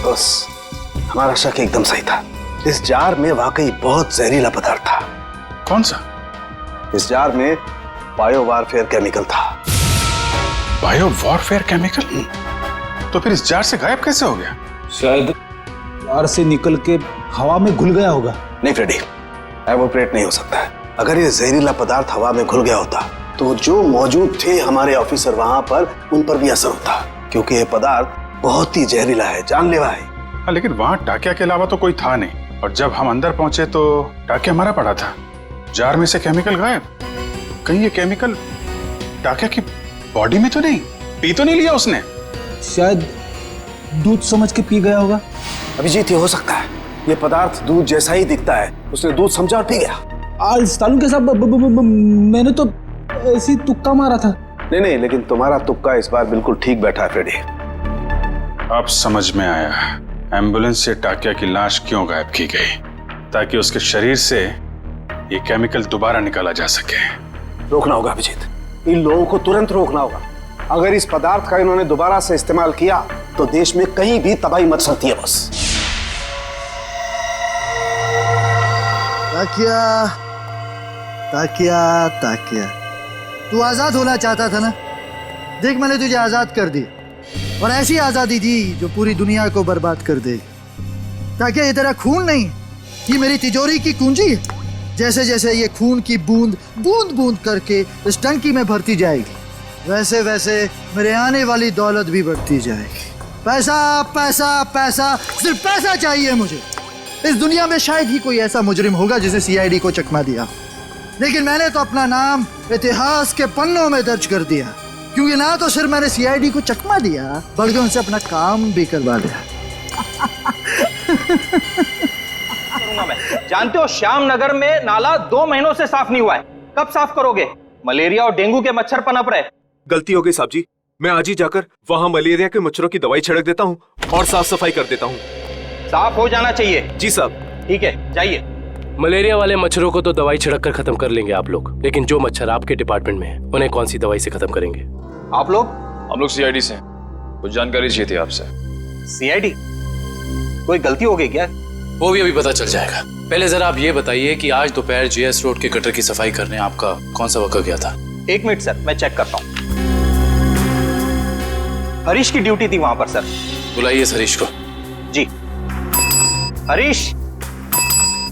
बस, हमारा शक एकदम सही था। इस जार में वाकई बहुत जहरीला पदार्थ था। कौन सा? इस जार में बायो वारफेयर केमिकल था। Bio warfare chemical? तो फिर इस जार से गायब कैसे हो गया? शायद जार से निकल के हवा में घुल गया होगा। नहीं फ्रेडी, एवोपरेट नहीं हो सकता है। अगर ये जहरीला पदार्थ हवा में घुल गया होता तो जो मौजूद थे हमारे ऑफिसर वहां पर, उन पर भी असर होता, क्योंकि ये पदार्थ बहुत ही जहरीला है, जानलेवा है। हाँ, लेकिन वहां टाकिया के अलावा तो कोई था नहीं, और जब हम अंदर पहुंचे तो टाकिया मरा पड़ा था। जार में से केमिकल गायब। कहीं ये केमिकल टाकिया की बॉडी में तो नहीं, पी तो नहीं लिया उसने? शायद दूध समझ के पी गया होगा। अभिजीत, ये हो सकता है। ये पदार्थ दूध जैसा ही दिखता है, उसने दूध समझा और पी गया। सालुके साहब, मैंने तो ऐसी तुक्का मारा था। नहीं, लेकिन तुम्हारा तुक्का इस बार बिल्कुल ठीक बैठा है फ्रेडी। अब समझ में आया एम्बुलेंस से टाकिया की लाश क्यों गायब की गई, ताकि उसके शरीर से ये केमिकल दोबारा निकाला जा सके। रोकना होगा अभिजीत, इन लोगों को तुरंत रोकना होगा। अगर इस पदार्थ का इन्होंने दोबारा से इस्तेमाल किया तो देश में कहीं भी तबाही मच सकती है। बस ताकिया, तू आजाद होना चाहता था ना? देख, मैंने तुझे आजाद कर दी, और ऐसी आजादी दी जो पूरी दुनिया को बर्बाद कर दे। ताकिया, ये तेरा खून नहीं, ये मेरी तिजोरी की कुंजी है। जैसे जैसे ये खून की बूंद बूंद करके इस टंकी में भरती जाएगी, वैसे वैसे मेरे आने वाली दौलत भी बढ़ती जाएगी। पैसा पैसा पैसा, सिर्फ पैसा चाहिए मुझे। इस दुनिया में शायद ही कोई ऐसा मुजरिम होगा जिसे सीआईडी को चकमा दिया, लेकिन मैंने तो अपना नाम इतिहास के पन्नों में दर्ज कर दिया, क्योंकि ना तो सिर्फ मैंने सीआईडी को चकमा दिया, बल्कि उनसे अपना काम भी करवा दिया। जानते हो, श्याम नगर में नाला 2 महीनों से साफ नहीं हुआ है। कब साफ करोगे? मलेरिया और डेंगू के मच्छर पनप रहे। गलती हो गई साहब जी, मैं आज ही जाकर वहाँ मलेरिया के मच्छरों की दवाई छिड़क देता हूँ और साफ सफाई कर देता हूँ। साफ हो जाना चाहिए। जी साहब। ठीक है, जाइए। मलेरिया वाले मच्छरों को तो दवाई छिड़क कर खत्म कर लेंगे आप लोग, लेकिन जो मच्छर आपके डिपार्टमेंट में है उन्हें कौन सी दवाई से खत्म करेंगे? आप लोग? हम लोग सीआईडी से कुछ जानकारी चाहिए थी आपसे। सीआईडी? कोई गलती हो गई क्या? वो भी अभी पता चल जाएगा। पहले जरा आप ये बताइए कि आज दोपहर जीएस रोड के गटर की सफाई करने आपका कौन सा वर्कर गया था? 1 मिनट सर, मैं चेक करता हूँ। हरीश की ड्यूटी थी वहां पर सर। बुलाइए इस हरीश को। जी। हरीश,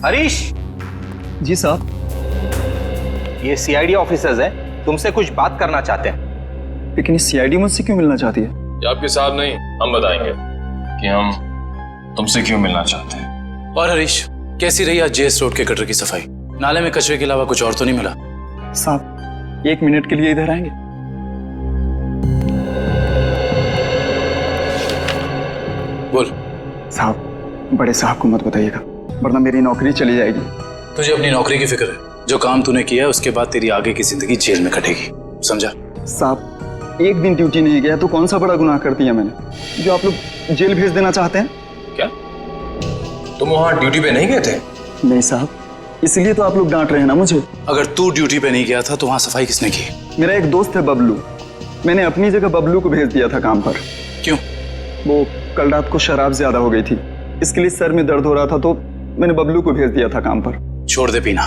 हरीश। जी साहब। ये सीआईडी ऑफिसर्स हैं, तुमसे कुछ बात करना चाहते हैं। लेकिन ये सीआईडी मुझसे क्यों मिलना चाहती है? ये आपके साहब नहीं, हम बताएंगे कि हम तुमसे क्यों मिलना चाहते हैं। और हरीश, कैसी रही आज जेएस रोड के गटर की सफाई? नाले में कचरे के अलावा कुछ और तो नहीं मिला? साहब, 1 मिनट के लिए इधर आएंगे? बोल। साहब, बड़े साहब को मत बताइएगा, वरना मेरी नौकरी चली जाएगी। तुझे अपनी नौकरी की फिक्र है। जो काम तूने किया है उसके बाद तेरी आगे की जिंदगी जेल में कटेगी, समझा? साहब, 1 दिन ड्यूटी नहीं गया तो कौन सा बड़ा गुनाह कर दिया मैंने, जो आप लोग जेल भेज देना चाहते हैं? क्या तुम वहां ड्यूटी पे नहीं गए थे? नहीं साहब, इसलिए तो आप लोग डांट रहे हैं ना मुझे। अगर तू ड्यूटी पे नहीं गया था तो वहां सफाई किसने की? मेरा एक दोस्त है बबलू, मैंने अपनी जगह बबलू को भेज दिया था काम पर। क्यों? वो कल रात को शराब ज्यादा हो गई थी, इसके लिए सर में दर्द हो रहा था, तो मैंने बबलू को भेज दिया था काम पर। छोड़ दे पीना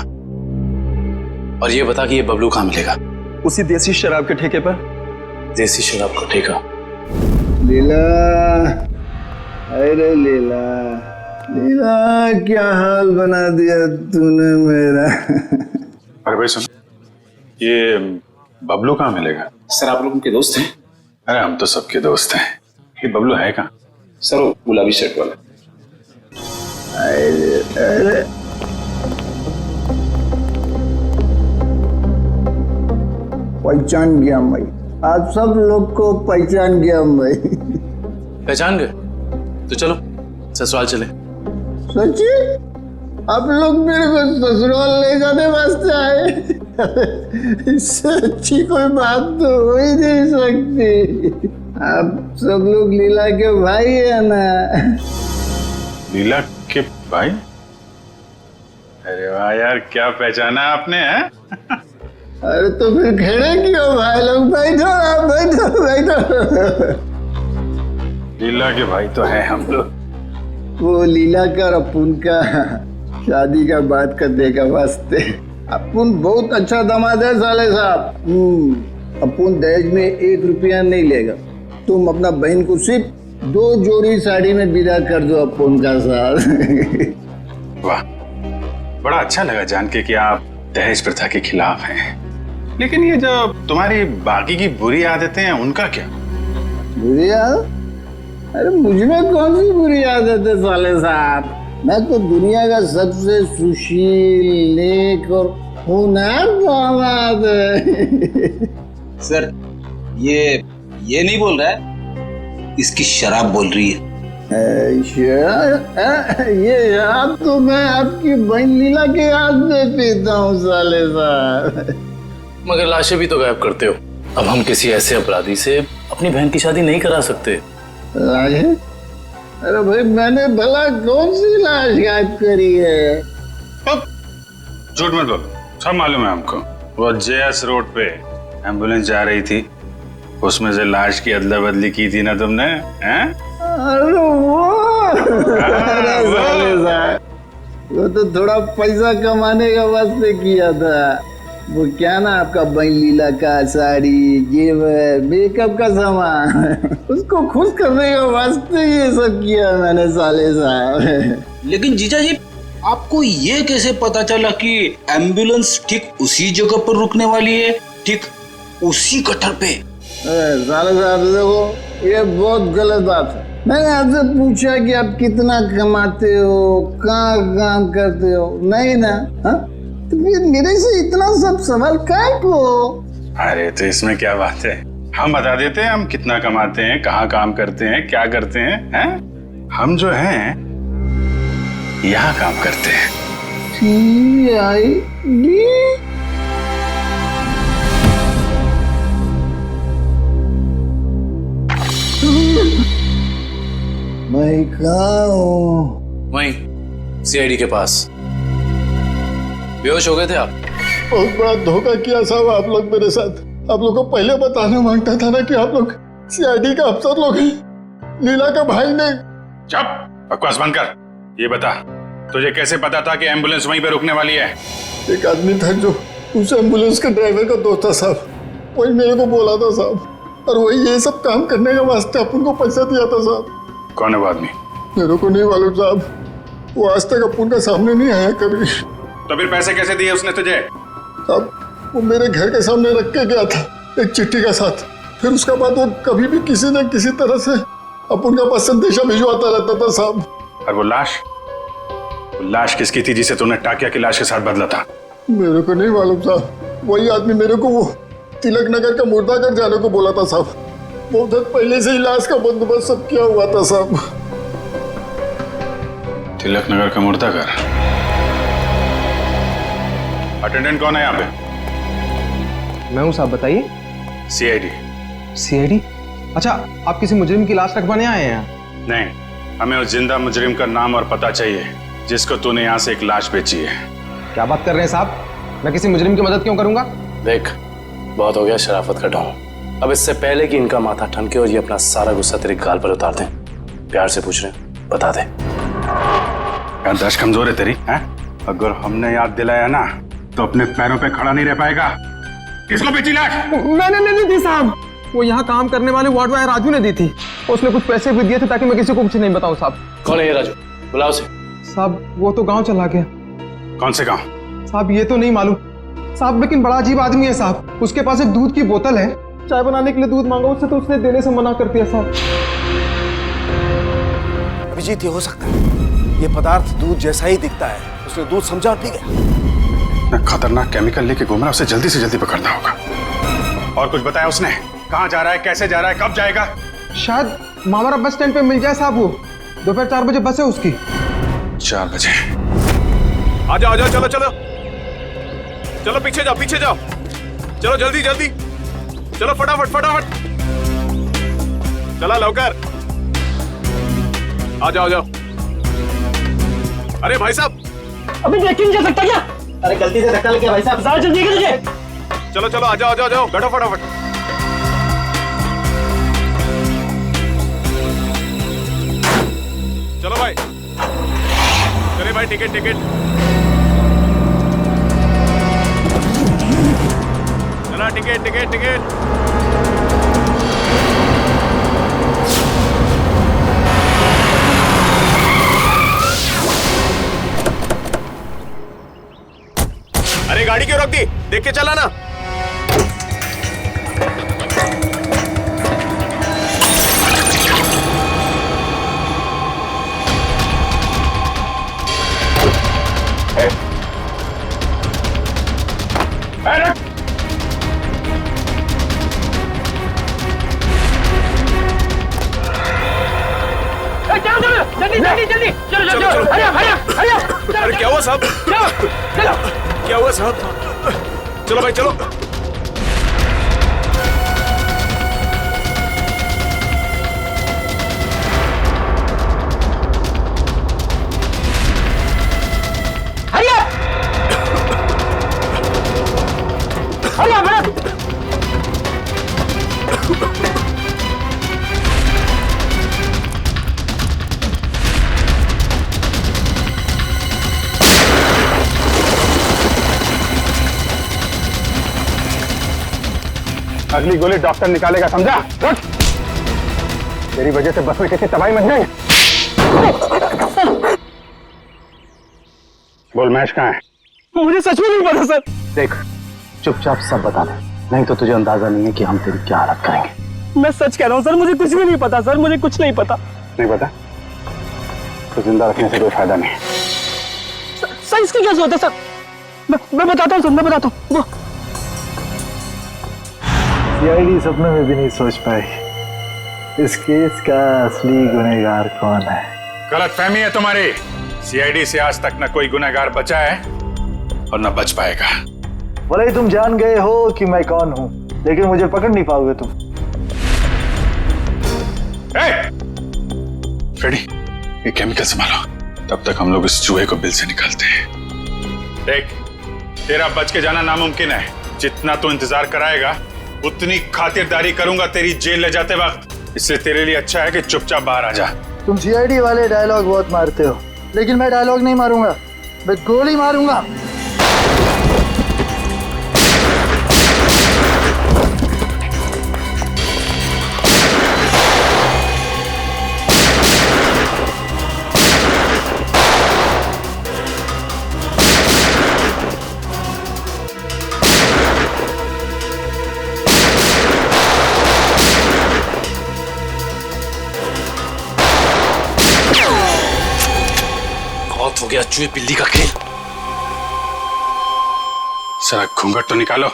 और ये बता कि ये बबलू कहाँ मिलेगा? उसी देसी शराब के ठेके पर। देसी शराब का ठेका? लीला, अरे लीला, लीला क्या हाल बना दिया तूने मेरा। अरे भाई सुन, ये बबलू कहाँ मिलेगा? सर आप लोग उनके दोस्त हैं? अरे हम तो सबके दोस्त हैं। ये बबलू है कहाँ? सर वो गुलाबी शर्ट वाला। अरे अरे पहचान गया भाई, आप सब लोग को पहचान गया भाई। पहचान गए? तो चलो ससुराल चले। सच्ची? आप लोग मेरे को ससुराल ले जाने वास्ते आए? इससे अच्छी कोई बात तो हो ही नहीं सकती। आप सब लोग लीला के भाई है ना? लीला के भाई? अरे वाह यार, क्या पहचाना आपने है? अरे तो फिर खड़े क्यों भाई लोग? बैठो आप, बैठो बैठो। लीला के भाई तो है हम लोग। वो लीला का और अपुन का शादी का बात करने का वास्ते। अपुन बहुत अच्छा दामाद है साले साहब। अपुन दहेज में 1 रुपया नहीं लेगा। तुम अपना बहन को सिर्फ 2 जोड़ी साड़ी में विदा कर दो अपुन का साथ। वाह, बड़ा अच्छा लगा जान के कि आप दहेज प्रथा के खिलाफ हैं। लेकिन ये जो तुम्हारी बाकी की बुरी आदतें हैं उनका क्या? बुरी आदत? अरे मुझ में कौन सी बुरी आदत है साले साहब? मैं तो दुनिया का सबसे सुशील, नेक और होनहार दामाद है। सर ये नहीं बोल रहा है, इसकी शराब बोल रही है। ये शराब तो मैं आपकी बहन लीला के हाथ में पीता हूँ साले साहब। मगर लाशें भी तो गायब करते हो। अब हम किसी ऐसे अपराधी से अपनी बहन की शादी नहीं करा सकते। लाशें? अरे भाई मैंने भला कौन सी लाश गायब करी है? झूठ मत बोलो, सब मालूम है हमको। वो जेएस रोड पे एम्बुलेंस जा रही थी, उसमें से लाश की अदला बदली की थी ना तुमने? हैं? अरे वो तो थोड़ा पैसा कमाने का वास्ते किया था। वो क्या ना आपका बहन लीला का साड़ी, जेवर, मेकअप का सामान, उसको खुश करने के वास्ते ये सब किया मैंने साले साहब। लेकिन जीजा जी, आपको ये कैसे पता चला कि एम्बुलेंस ठीक उसी जगह पर रुकने वाली है, ठीक उसी कटर पे? साले साहब देखो, ये बहुत गलत बात है। मैंने आपसे पूछा कि आप कितना कमाते हो, कहाँ काम करते हो, नहीं ना? हा? तो फिर मेरे से इतना सब सवाल काहे को? अरे तो इसमें क्या बात है, हम बता देते हैं हम कितना कमाते हैं, कहाँ काम करते हैं, क्या करते हैं? हम जो हैं यहाँ काम करते हैं। CID? मैं कहाँ हूँ? वहीं सीआईडी के पास। बेहोश हो गए थे आप? बहुत बड़ा धोखा किया साहब आप लोग मेरे साथ। आप लोग को पहले बताना मांगता था ना कि आप लोग सीआईडी का अफसर लोग हैं। लीला का भाई ने। चुप, बकवास बंद कर। ये बता, तुझे कैसे पता था कि एम्बुलेंस वहीं पे रुकने वाली है? एक आदमी था जो उस एम्बुलेंस के ड्राइवर का दोस्त था साहब, वही मेरे को बोला था साहब, और वही ये सब काम करने के वास्ते अपन को पैसा दिया था साहब। कौन है वो आदमी? मेरे को नहीं मालूम साहब, वो आज तक अपन का सामने नहीं आया कभी। तो फिर पैसे कैसे दिए उसने तुझे? साहब वो मेरे घर के सामने रख के गया था एक चिट्ठी के साथ। फिर उसके बाद वो कभी भी किसी न किसी तरह से अपन का पास संदेशा भिजवाता रहता था साहब। और वो लाश किसकी थी जिसे तूने टाकिया की लाश के साथ बदला था? मेरे को नहीं मालूम साहब, वही आदमी मेरे को वो तिलक नगर का मुर्दाघर जाने को बोला था साहब। बहुत दिन पहले से ही लाश का बंदोबस्त सब किया हुआ था साहब। तिलक नगर का मुर्दाघर? अटेंडेंट कौन है यहाँ पे? मैं हूँ साहब, बताइए। सीआईडी? अच्छा, आप किसी मुजरिम की लाश रखवाने आए हैं? नहीं, हमें उस जिंदा मुजरिम का नाम और पता चाहिए जिसको तूने यहाँ से एक लाश बेची है। क्या बात कर रहे हैं साहब, मैं किसी मुजरिम की मदद क्यों करूंगा? देख, बहुत हो गया शराफत का ढोंग। अब इससे पहले कि इनका माथा ठनके और ये अपना सारा गुस्सा तेरे गाल पर उतार दें, प्यार से पूछ रहे हैं, बता दे। याददाश्त कमजोर है तेरी, हैं? अगर हमने याद दिलाया ना तो अपने पैरों पे खड़ा नहीं रह पाएगा। किसको बेची लाश? मैंने नहीं दी साहब, वो यहाँ काम करने वाले वार्ड बॉय राजू ने दी थी। उसने कुछ पैसे भी दिए थे ताकि मैं किसी को कुछ नहीं बताऊं साहब। कौन है ये राजू? बुलाओ उसे। साहब वो तो गांव चला गया। कौन से गांव? साहब ये तो नहीं मालूम साहब, लेकिन बड़ा अजीब आदमी है साहब। उसके पास एक दूध की बोतल है, चाय बनाने के लिए दूध मांगा उससे तो उसने देने से मना कर दिया साहब। अभिजीत, ये हो सकता है ये पदार्थ दूध जैसा ही दिखता है, उसने दूध समझा और पी गया। खतरनाक केमिकल लेके घूम रहा, उसे जल्दी से जल्दी पकड़ना होगा। और कुछ बताया उसने? कहाँ जा रहा है, कैसे जा रहा है, कब जाएगा? शायद मामरा बस स्टैंड पे मिल जाए साहब। वो दोपहर 4 बजे बस है उसकी। 4 बजे? आ जाओ चलो चलो चलो, पीछे जाओ पीछे जाओ, चलो जल्दी जल्दी चलो, फटाफट फटाफट चला लवकर, आ जाओ जाओ। अरे भाई साहब, अभी देख के नहीं जा सकता क्या? अरे गलती से धक्का लग गया भाई साहब, ज्यादा जल्दी कीजिए। चलो चलो आ जाओ जाओ, बैठो फटाफट। चलो भाई, चले भाई, टिकट टिकट, चला टिकट टिकट टिकट। अरे गाड़ी क्यों रोक दी? देख के चला ना। जल्दी जल्दी चलो चलो चलो, hurry up hurry up hurry up. अरे क्या हुआ साहब? चलो चलो, क्या हुआ साहब? चलो भाई चलो। Hurry up hurry up hurry up. अगली गोली डॉक्टर निकालेगा, समझा? रुक! तेरी वजह से बस में कितनी तबाही मच गई। बोल, महेश कहाँ है? मुझे सच में नहीं पता सर। देख, चुपचाप सब बता दे, नहीं तो तुझे अंदाजा नहीं है कि हम तेरी क्या हालत करेंगे। मैं सच कह रहा हूँ सर, मुझे कुछ भी नहीं पता सर, मुझे कुछ नहीं पता। नहीं पता? तो जिंदा रखने से कोई फायदा नहीं। सर इसकी क्या जरूरत है सर? मैं बताता हूँ सर, मैं बताता हूँ। सीआईडी सपने में भी नहीं सोच पाई इस केस का असली गुनहगार कौन है। गलतफहमी है तुम्हारी। सीआईडी से आज तक न कोई गुनहगार बचा है और न बच पाएगा। भले ही तुम जान गए हो कि मैं कौन हूं, लेकिन मुझे पकड़ नहीं पाओगे तुम। फ्रेडी, ये केमिकल संभालो, तब तक हम लोग इस चूहे को बिल से निकालते हैं। देख, तेरा बच के जाना नामुमकिन है। जितना तू इंतजार कराएगा उतनी खातिरदारी करूंगा तेरी जेल ले जाते वक्त। इसलिए तेरे लिए अच्छा है कि चुपचाप बाहर आ जा। तुम सीआईडी वाले डायलॉग बहुत मारते हो, लेकिन मैं डायलॉग नहीं मारूंगा, मैं गोली मारूंगा। हो गया चूहे बिल्ली का खेल। जरा घूंघट तो निकालो।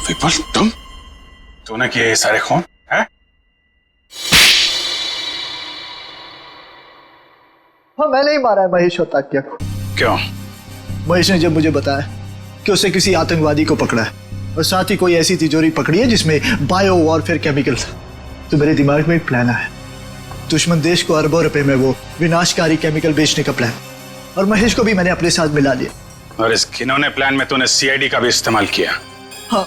विपुल, तूने किए ये सारे खून है? हाँ, मैंने ही मारा है महेश और ताकिया को। क्यों? महेश ने जब मुझे बताया कि उसने किसी आतंकवादी को पकड़ा है और साथ ही कोई ऐसी तिजोरी पकड़ी है जिसमें बायो वॉरफेयर केमिकल था, तो मेरे दिमाग में एक प्लान आया। दुश्मन देश को अरबों रुपए में वो विनाशकारी केमिकल बेचने का प्लान, और महेश को भी मैंने अपने साथ मिला लिया। और इस घिनौने प्लान में तूने सीआईडी का भी इस्तेमाल किया। हाँ,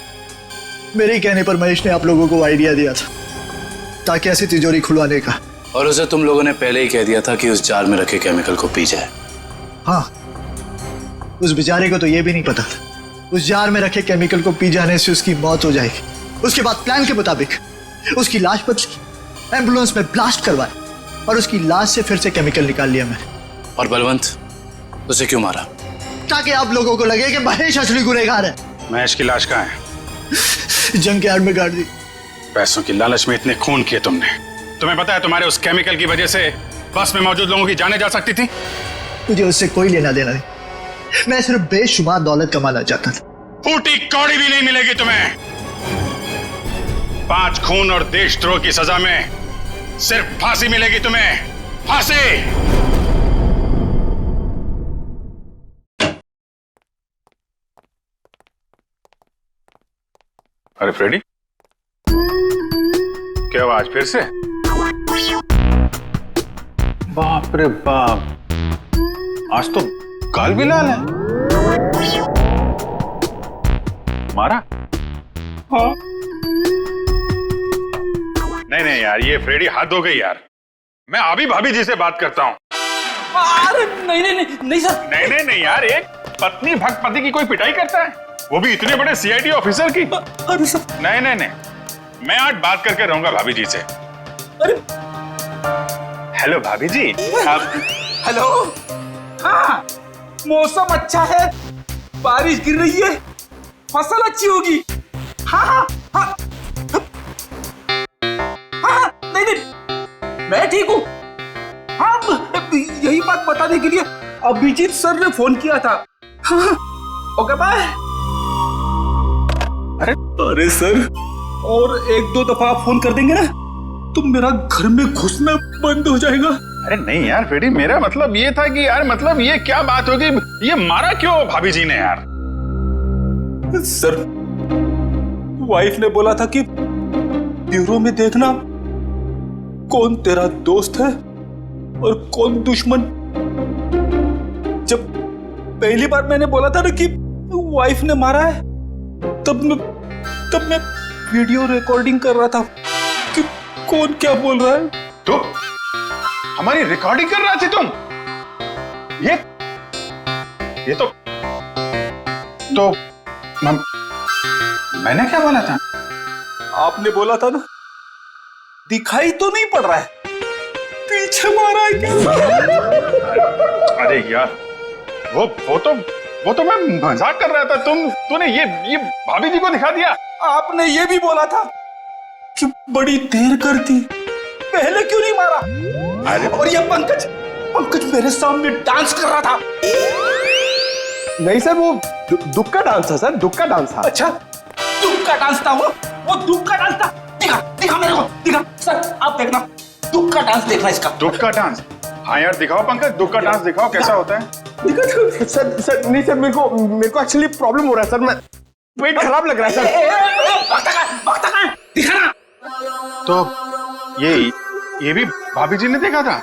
मेरे ही कहने पर महेश ने आप लोगों को आइडिया दिया था ताकि ऐसी तिजोरी खुलवाने का। और उसे तुम लोगों ने पहले ही कह दिया था कि उस जार में रखे केमिकल को पी जाए। हाँ, उस बेचारे को तो ये भी नहीं पता था उस जार में रखे केमिकल को पी जाने से उसकी मौत हो जाएगी। उसके बाद प्लान के मुताबिक उसकी लाश बदली, एम्बुलेंस में ब्लास्ट करवाए और उसकी लाश से फिर से केमिकल निकाल लिया मैंने। और बलवंत, उसे क्यों मारा? ताकि आप लोगों को लगे कि महेश असली गुनहगार है। महेश की लाश कहाँ है? जंग के यार्ड में गाड़ दी। पैसों की लालच में इतने खून किए तुमने। तुम्हें पता है तुम्हारे उस केमिकल की वजह से बस में मौजूद लोगों की जानें जा सकती थी। मुझे उससे कोई लेना देना नहीं, मैं सिर्फ बेशुमार दौलत कमाना चाहता था। फूटी कौड़ी भी नहीं मिलेगी तुम्हें। 5 खून और देशद्रोह की सजा में सिर्फ फांसी मिलेगी तुम्हें, फांसी। अरे फ्रेडी, क्या हुआ आज फिर से? बाप रे बाप, आज तो गाल भी लाल है। मारा? हाँ। नहीं यार, ये फ्रेडी हद हो गई यार। मैं अभी भाभी जी से बात करता हूँ। अरे नहीं सर। नहीं यार, एक पत्नी भक्त पति की कोई पिटाई करता है, वो भी इतने बड़े सीआईडी ऑफिसर की? अरे सर। नहीं, मैं आज बात करके रहूंगा भाभी जी से। अरे हेलो भाभी जी। आप हेलो। हाँ, मौसम अच्छा है, बारिश गिर रही है, फसल अच्छी होगी। हाँ, नहीं, मैं ठीक हूँ। हाँ, यही बात बताने के लिए अभिजीत सर ने फोन किया था। हाँ, ओके बाय। अरे सर, और 1-2 दफा आप फोन कर देंगे ना तो मेरा घर में घुसना बंद हो जाएगा। अरे नहीं यार फ्रेडी, मेरा मतलब ये था कि यार, मतलब ये क्या बात होगी, ये मारा क्यों भाभी जी ने यार? सर, वाइफ ने बोला था कि ब्यूरो में देखना कौन तेरा दोस्त है और कौन दुश्मन। जब पहली बार मैंने बोला था ना कि वाइफ ने मारा है, तब मैं वीडियो रिकॉर्डिंग कर रहा था कि कौन क्या बोल रहा है। तो हमारी रिकॉर्डिंग कर रहा थी तुम? ये तो मैंने क्या बोला था? आपने बोला था ना, दिखाई तो नहीं पड़ रहा है, पीछे मारा है क्या? अरे यार, वो तो मैं मजाक कर रहा था। तूने ये भाभी जी को दिखा दिया। आपने ये भी बोला था कि बड़ी देर कर दी, पहले क्यों नहीं मारा? अरे और ये पंकज मेरे सामने डांस कर रहा था। नहीं सर, वो दुख का डांस था सर, दुख का डांस था। अच्छा, दुख का डांस था वो दुख का डांस था। दिखा मेरे को, दिखा सर, आप देखना, दुख का डांस देखना इसका। दुख का डांस? हाँ यार दिखाओ पंकज, दुख का डांस दिखाओ, कैसा होता है? सर नहीं सर, मेरे को एक्चुअली प्रॉब्लम हो रहा है सर, मैं पेट खराब लग रहा है सर। दिखा ना। तो ये भी भाभी जी ने देखा था?